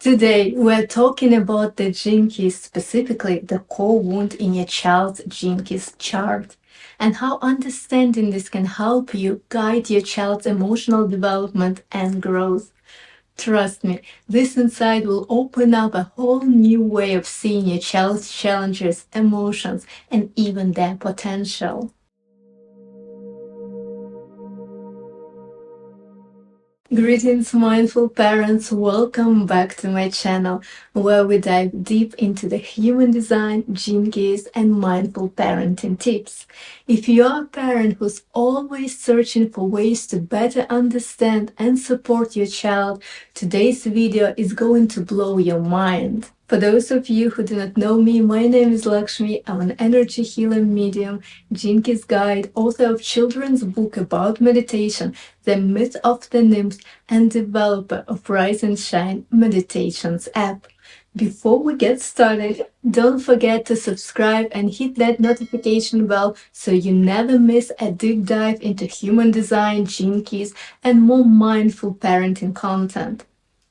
Today, we're talking about the gene keys, specifically the core wound in your child's gene keys chart, and how understanding this can help you guide your child's emotional development and growth. Trust me, this insight will open up a whole new way of seeing your child's challenges, emotions, and even their potential. Greetings, mindful parents. Welcome back to my channel where we dive deep into the human design, gene keys, and mindful parenting tips. If you are a parent who's always searching for ways to better understand and support your child, today's video is going to blow your mind. For those of you who do not know me, my name is Lakshmi. I'm an energy healer medium, gene keys guide, author of children's book about meditation, The Myth of the Nymphs, and developer of Rise and Shine Meditations app. Before we get started, don't forget to subscribe and hit that notification bell so you never miss a deep dive into human design, gene keys, and more mindful parenting content.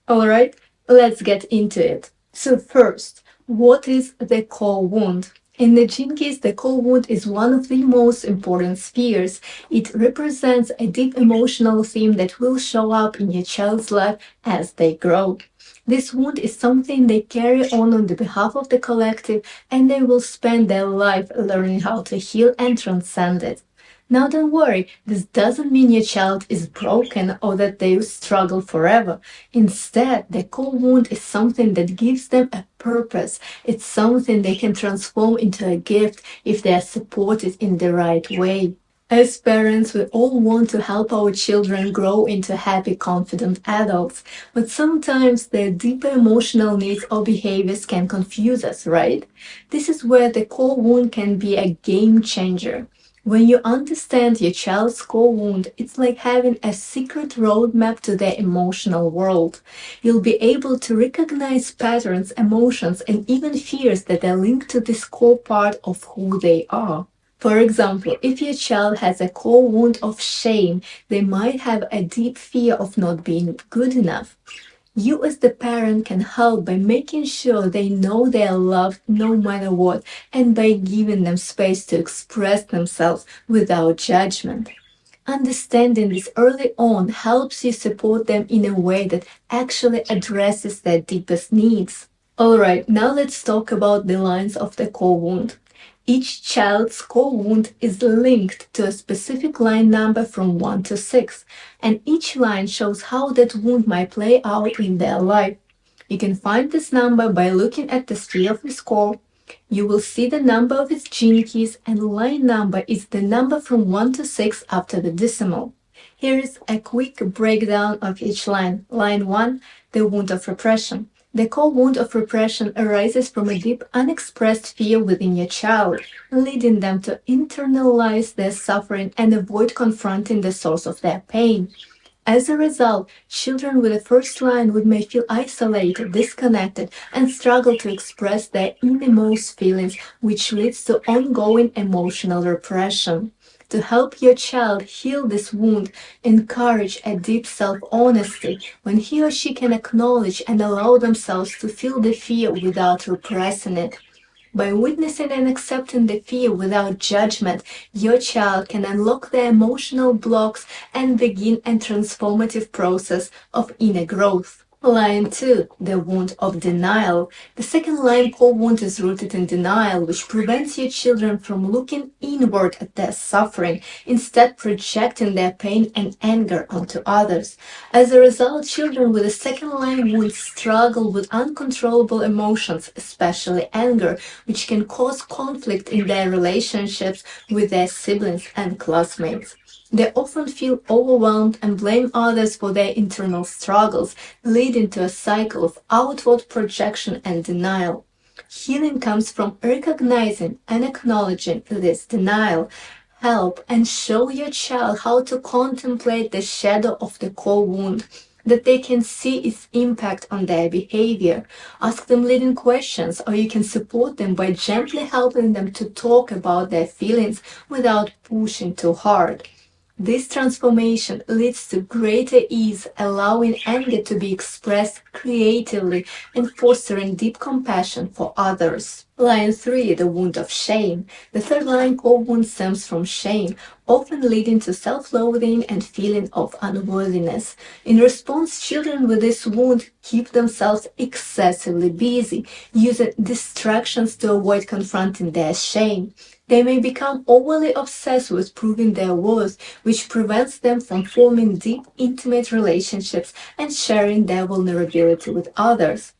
Alright, let's get into it. So first, what is the core wound? In the gene keys, the core wound is one of the most important spheres. It represents a deep emotional theme that will show up in your child's life as they grow. This wound is something they carry on the behalf of the collective, and they will spend their life learning how to heal and transcend it. Now don't worry, this doesn't mean your child is broken or that they will struggle forever. Instead, the core wound is something that gives them a purpose. It's something they can transform into a gift if they are supported in the right way. As parents, we all want to help our children grow into happy, confident adults, but sometimes their deeper emotional needs or behaviors can confuse us, right? This is where the core wound can be a game changer. When you understand your child's core wound, it's like having a secret roadmap to their emotional world. You'll be able to recognize patterns, emotions, and even fears that are linked to this core part of who they are. For example, if your child has a core wound of shame, they might have a deep fear of not being good enough. You as the parent can help by making sure they know they are loved no matter what, and by giving them space to express themselves without judgment. Understanding this early on helps you support them in a way that actually addresses their deepest needs. Alright, now let's talk about the lines of the core wound. Each child's core wound is linked to a specific line number from 1 to 6, and each line shows how that wound might play out in their life. You can find this number by looking at the sphere of his core. You will see the number of its gene keys, and line number is the number from 1 to 6 after the decimal. Here is a quick breakdown of each line. Line 1, the wound of repression. The core wound of repression arises from a deep, unexpressed fear within your child, leading them to internalize their suffering and avoid confronting the source of their pain. As a result, children with the first line may feel isolated, disconnected, and struggle to express their innermost feelings, which leads to ongoing emotional repression. To help your child heal this wound, encourage a deep self-honesty when he or she can acknowledge and allow themselves to feel the fear without repressing it. By witnessing and accepting the fear without judgment, your child can unlock their emotional blocks and begin a transformative process of inner growth. Line 2, the wound of denial. The second line core wound is rooted in denial, which prevents your children from looking inward at their suffering, instead projecting their pain and anger onto others. As a result, children with a second line wound struggle with uncontrollable emotions, especially anger, which can cause conflict in their relationships with their siblings and classmates. They often feel overwhelmed and blame others for their internal struggles, leading to a cycle of outward projection and denial. Healing comes from recognizing and acknowledging this denial. Help and show your child how to contemplate the shadow of the core wound, that they can see its impact on their behavior. Ask them leading questions, or you can support them by gently helping them to talk about their feelings without pushing too hard. This transformation leads to greater ease, allowing anger to be expressed creatively and fostering deep compassion for others. Line 3, the wound of shame. The third line core wound stems from shame, often leading to self-loathing and feeling of unworthiness. In response, children with this wound keep themselves excessively busy, using distractions to avoid confronting their shame. They may become overly obsessed with proving their worth, which prevents them from forming deep, intimate relationships and sharing their vulnerability with others.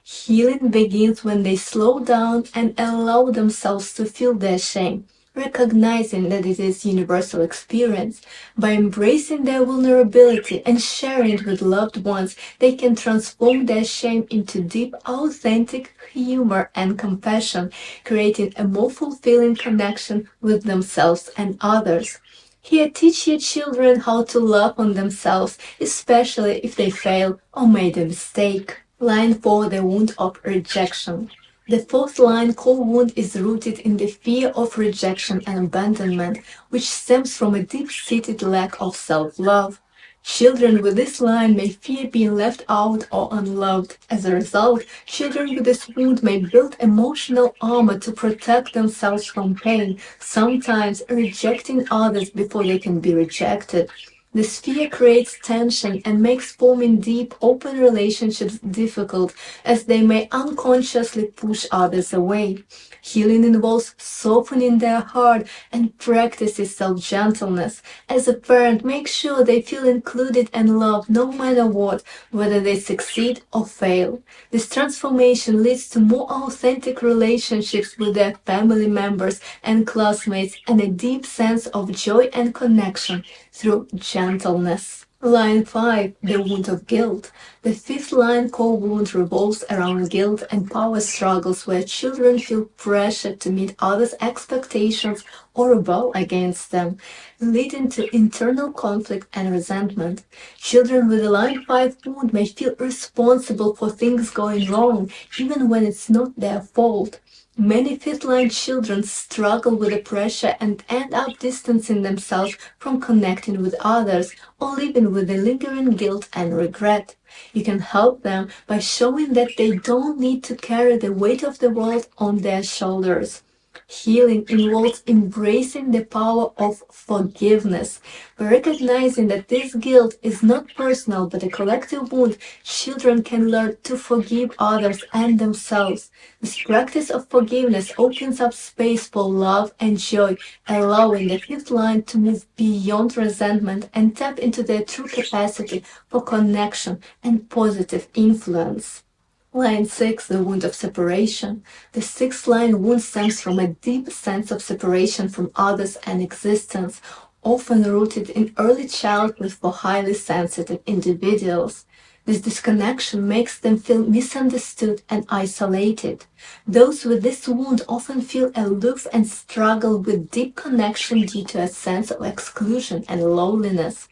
Healing begins when they slow down and allow themselves to feel their shame, recognizing that it is a universal experience. By embracing their vulnerability and sharing it with loved ones, they can transform their shame into deep, authentic humor and compassion, creating a more fulfilling connection with themselves and others. Here, teach your children how to love on themselves, especially if they fail or made a mistake. Line 4, the wound of rejection. The fourth line, core wound, is rooted in the fear of rejection and abandonment, which stems from a deep-seated lack of self-love. Children with this line may fear being left out or unloved. As a result, children with this wound may build emotional armor to protect themselves from pain, sometimes rejecting others before they can be rejected. This fear creates tension and makes forming deep, open relationships difficult, as they may unconsciously push others away. Healing involves softening their heart and practices self-gentleness. As a parent, make sure they feel included and loved no matter what, whether they succeed or fail. This transformation leads to more authentic relationships with their family members and classmates and a deep sense of joy and connection through gentleness. Line 5, the wound of guilt. The fifth line, core wound, revolves around guilt and power struggles where children feel pressure to meet others' expectations or rebel against them, leading to internal conflict and resentment. Children with a line 5 wound may feel responsible for things going wrong, even when it's not their fault. Many fifth-line children struggle with the pressure and end up distancing themselves from connecting with others or living with the lingering guilt and regret. You can help them by showing that they don't need to carry the weight of the world on their shoulders. Healing involves embracing the power of forgiveness. By recognizing that this guilt is not personal but a collective wound, children can learn to forgive others and themselves. This practice of forgiveness opens up space for love and joy, allowing the fifth line to move beyond resentment and tap into their true capacity for connection and positive influence. Line 6, the wound of separation. The sixth line wound stems from a deep sense of separation from others and existence, often rooted in early childhood for highly sensitive individuals. This disconnection makes them feel misunderstood and isolated. Those with this wound often feel aloof and struggle with deep connection due to a sense of exclusion and loneliness.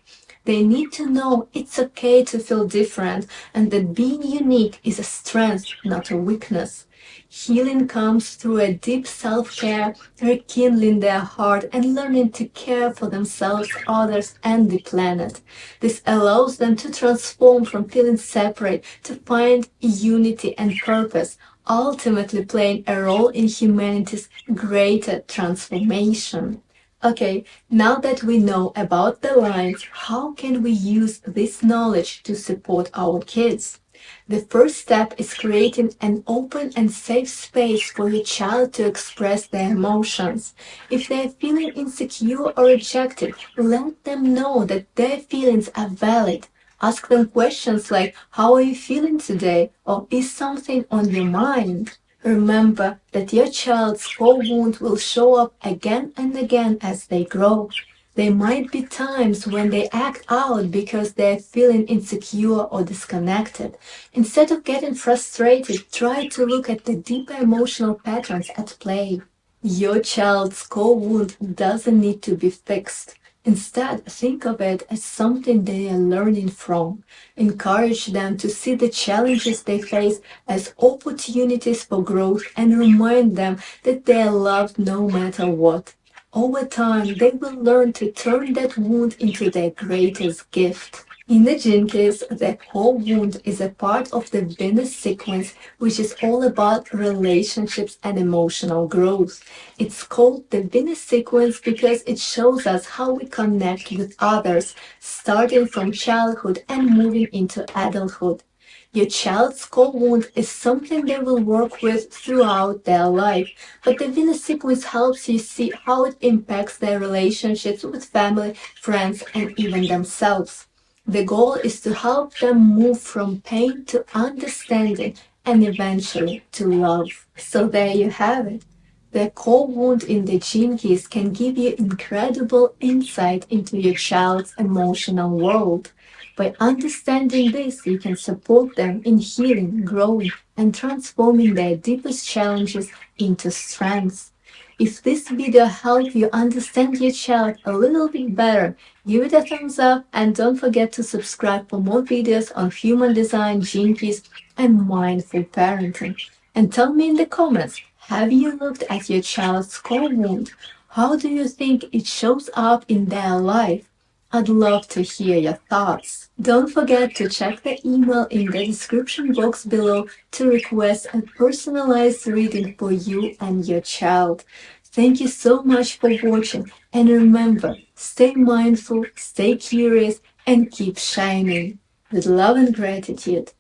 They need to know it's okay to feel different and that being unique is a strength, not a weakness. Healing comes through a deep self-care, rekindling their heart and learning to care for themselves, others, and the planet. This allows them to transform from feeling separate to find unity and purpose, ultimately playing a role in humanity's greater transformation. Okay, now that we know about the lines, how can we use this knowledge to support our kids? The first step is creating an open and safe space for your child to express their emotions. If they're feeling insecure or rejected, let them know that their feelings are valid. Ask them questions like, "How are you feeling today?" or "Is something on your mind?" Remember that your child's core wound will show up again and again as they grow. There might be times when they act out because they're feeling insecure or disconnected. Instead of getting frustrated, try to look at the deeper emotional patterns at play. Your child's core wound doesn't need to be fixed. Instead, think of it as something they are learning from. Encourage them to see the challenges they face as opportunities for growth and remind them that they are loved no matter what. Over time, they will learn to turn that wound into their greatest gift. In the gene keys, the whole wound is a part of the Venus sequence, which is all about relationships and emotional growth. It's called the Venus sequence because it shows us how we connect with others, starting from childhood and moving into adulthood. Your child's core wound is something they will work with throughout their life, but the Venus sequence helps you see how it impacts their relationships with family, friends, and even themselves. The goal is to help them move from pain to understanding and eventually to love. So there you have it. The core wound in the gene keys can give you incredible insight into your child's emotional world. By understanding this, you can support them in healing, growing, and transforming their deepest challenges into strengths. If this video helped you understand your child a little bit better, give it a thumbs up and don't forget to subscribe for more videos on human design, gene keys, and mindful parenting. And tell me in the comments, have you looked at your child's core wound? How do you think it shows up in their life? I'd love to hear your thoughts. Don't forget to check the email in the description box below to request a personalized reading for you and your child. Thank you so much for watching, and remember, stay mindful, stay curious, and keep shining. With love and gratitude,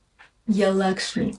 your Lakshmi.